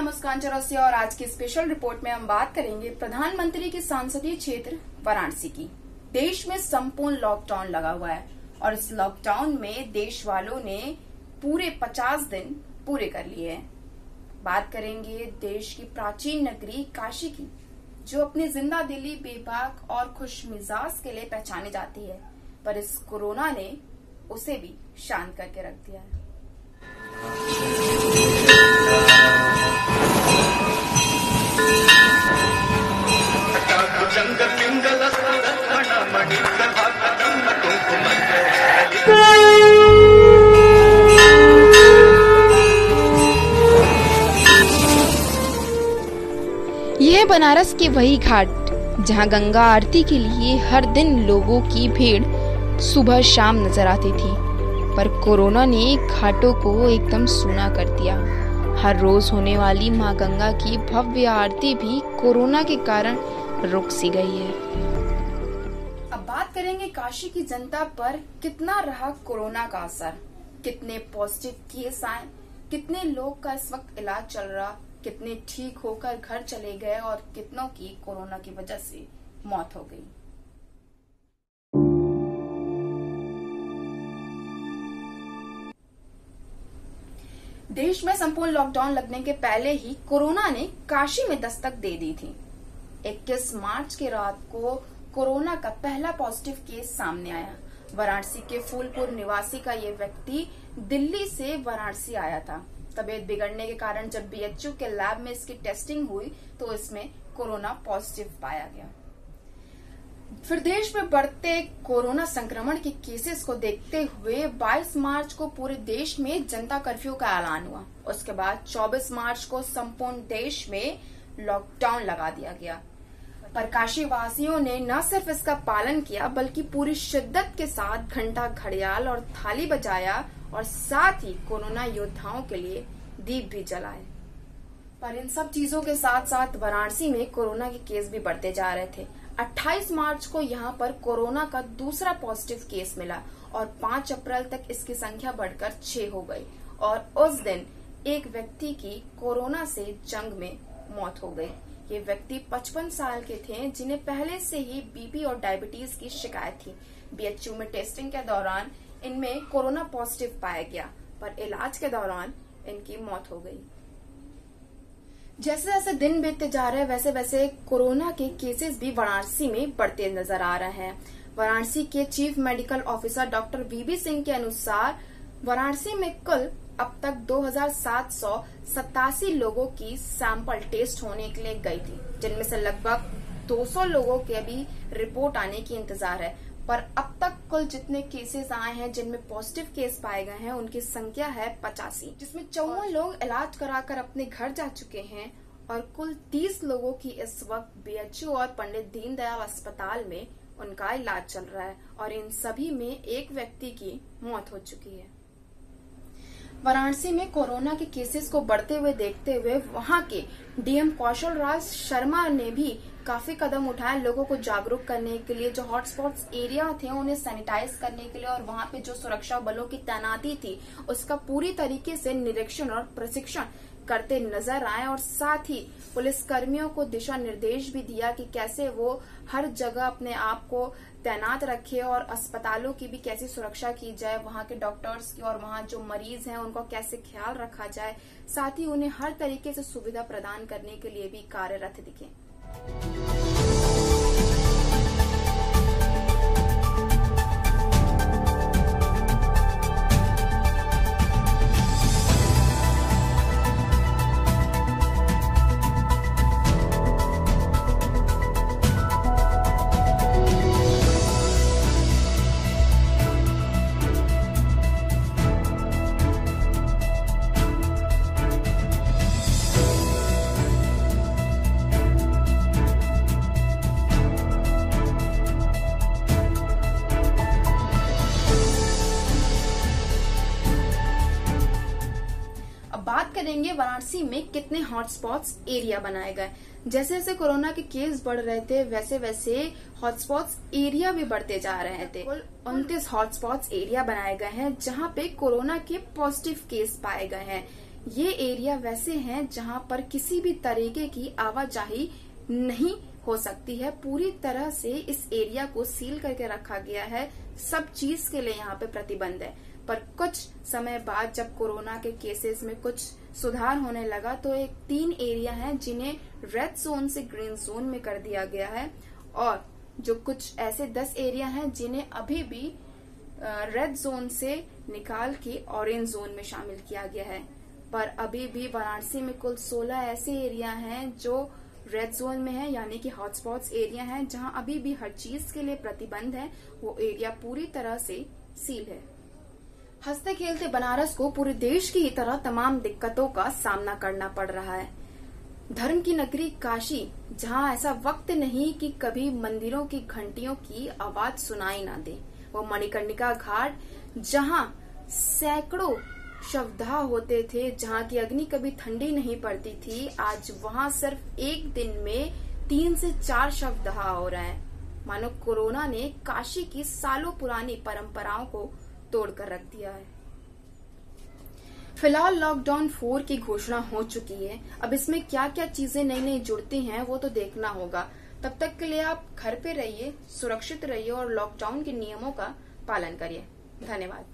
मैं मुस्कान चौरसिया और आज की स्पेशल रिपोर्ट में हम बात करेंगे प्रधानमंत्री के संसदीय क्षेत्र वाराणसी की। देश में संपूर्ण लॉकडाउन लगा हुआ है और इस लॉकडाउन में देश वालों ने पूरे 50 दिन पूरे कर लिए हैं। बात करेंगे देश की प्राचीन नगरी काशी की, जो अपनी जिंदा दिली, बेबाक और खुश मिजाज के लिए पहचानी जाती है, पर इस कोरोना ने उसे भी शांत करके रख दिया है। यह बनारस के वही घाट जहां गंगा आरती के लिए हर दिन लोगों की भीड़ सुबह शाम नजर आती थी, पर कोरोना ने घाटों को एकदम सूना कर दिया। हर रोज होने वाली मां गंगा की भव्य आरती भी कोरोना के कारण रुक सी गई है। अब बात करेंगे काशी की जनता पर कितना रहा कोरोना का असर, कितने पॉजिटिव केस आए, कितने लोग का इस वक्त इलाज चल रहा, कितने ठीक होकर घर चले गए और कितनों की कोरोना की वजह से मौत हो गई। देश में संपूर्ण लॉकडाउन लगने के पहले ही कोरोना ने काशी में दस्तक दे दी थी। 21 मार्च की रात को कोरोना का पहला पॉजिटिव केस सामने आया। वाराणसी के फूलपुर निवासी का ये व्यक्ति दिल्ली से वाराणसी आया था। तबीयत बिगड़ने के कारण जब बीएचयू के लैब में इसकी टेस्टिंग हुई तो इसमें कोरोना पॉजिटिव पाया गया। फिर देश में बढ़ते कोरोना संक्रमण के केसेस को देखते हुए 22 मार्च को पूरे देश में जनता कर्फ्यू का ऐलान हुआ। उसके बाद 24 मार्च को संपूर्ण देश में लॉकडाउन लगा दिया गया। पर काशी वासियों ने न सिर्फ इसका पालन किया बल्कि पूरी शिद्दत के साथ घंटा, घड़ियाल और थाली बजाया और साथ ही कोरोना योद्धाओं के लिए दीप भी जलाए। पर इन सब चीजों के साथ साथ वाराणसी में कोरोना के केस भी बढ़ते जा रहे थे। 28 मार्च को यहां पर कोरोना का दूसरा पॉजिटिव केस मिला और 5 अप्रैल तक इसकी संख्या बढ़कर 6 हो गई और उस दिन एक व्यक्ति की कोरोना से जंग में मौत हो गई। ये व्यक्ति 55 साल के थे, जिन्हें पहले से ही बीपी और डायबिटीज की शिकायत थी। बीएचयू में टेस्टिंग के दौरान इनमें कोरोना पॉजिटिव पाया गया, पर इलाज के दौरान इनकी मौत हो गई। जैसे जैसे दिन बीतते जा रहे हैं वैसे वैसे कोरोना के केसेस भी वाराणसी में बढ़ते नजर आ रहे हैं। वाराणसी के चीफ मेडिकल ऑफिसर डॉक्टर वीबी सिंह के अनुसार वाराणसी में कुल अब तक 2787 लोगों की सैंपल टेस्ट होने के लिए गई थी, जिनमें से लगभग 200 लोगों के अभी रिपोर्ट आने की इंतजार है। पर अब तक कुल जितने केसेस आए हैं जिनमें पॉजिटिव केस पाए गए हैं उनकी संख्या है 85, जिसमें 54 लोग इलाज कराकर अपने घर जा चुके हैं और कुल 30 लोगों की इस वक्त बीएचयू और पंडित दीनदयाल अस्पताल में उनका इलाज चल रहा है और इन सभी में एक व्यक्ति की मौत हो चुकी है। वाराणसी में कोरोना के केसेस को बढ़ते हुए देखते हुए वहां के डीएम कौशल राज शर्मा ने भी काफी कदम उठाए लोगों को जागरूक करने के लिए। जो हॉटस्पॉट्स एरिया थे उन्हें सैनिटाइज करने के लिए और वहां पे जो सुरक्षा बलों की तैनाती थी उसका पूरी तरीके से निरीक्षण और प्रशिक्षण करते नजर आए और साथ ही पुलिस कर्मियों को दिशा निर्देश भी दिया कि कैसे वो हर जगह अपने आप को तैनात रखे और अस्पतालों की भी कैसी सुरक्षा की जाए, वहां के डॉक्टर्स की और वहां जो मरीज हैं उनका कैसे ख्याल रखा जाए, साथ ही उन्हें हर तरीके से सुविधा प्रदान करने के लिए भी कार्यरत दिखे। बात करेंगे वाराणसी में कितने हॉटस्पॉट्स एरिया बनाए गए। जैसे जैसे कोरोना के केस बढ़ रहे थे वैसे वैसे हॉटस्पॉट्स एरिया भी बढ़ते जा रहे थे। कुल 29 हॉटस्पॉट्स एरिया बनाए गए हैं जहां पे कोरोना के पॉजिटिव केस पाए गए हैं। ये एरिया वैसे हैं जहां पर किसी भी तरीके की आवाजाही नहीं हो सकती है। पूरी तरह से इस एरिया को सील करके रखा गया है। सब चीज के लिए यहाँ पे प्रतिबंध है। पर कुछ समय बाद जब कोरोना के केसेस में कुछ सुधार होने लगा तो एक 3 एरिया हैं जिन्हें रेड जोन से ग्रीन जोन में कर दिया गया है, और जो कुछ ऐसे 10 एरिया हैं जिन्हें अभी भी रेड जोन से निकाल के ऑरेंज जोन में शामिल किया गया है। पर अभी भी वाराणसी में कुल 16 ऐसे एरिया हैं जो रेड जोन में है, यानी कि हॉटस्पॉट्स एरिया हैं, जहां अभी भी हर चीज के लिए प्रतिबंध है। वो एरिया पूरी तरह से सील है। हंसते खेलते बनारस को पूरे देश की तरह तमाम दिक्कतों का सामना करना पड़ रहा है। धर्म की नगरी काशी, जहां ऐसा वक्त नहीं कि कभी मंदिरों की घंटियों की आवाज सुनाई ना दे। वो मणिकर्णिका घाट, जहां सैकड़ों शवदाह होते थे, जहां की अग्नि कभी ठंडी नहीं पड़ती थी, आज वहां सिर्फ एक दिन में 3 से 4 शवदाह हो रहे हैं। मानो कोरोना ने काशी की सालों पुरानी परंपराओं को तोड़कर रख दिया है। फिलहाल लॉकडाउन 4 की घोषणा हो चुकी है। अब इसमें क्या क्या चीजें नई नई जुड़ती हैं वो तो देखना होगा। तब तक के लिए आप घर पे रहिए, सुरक्षित रहिए और लॉकडाउन के नियमों का पालन करिए। धन्यवाद।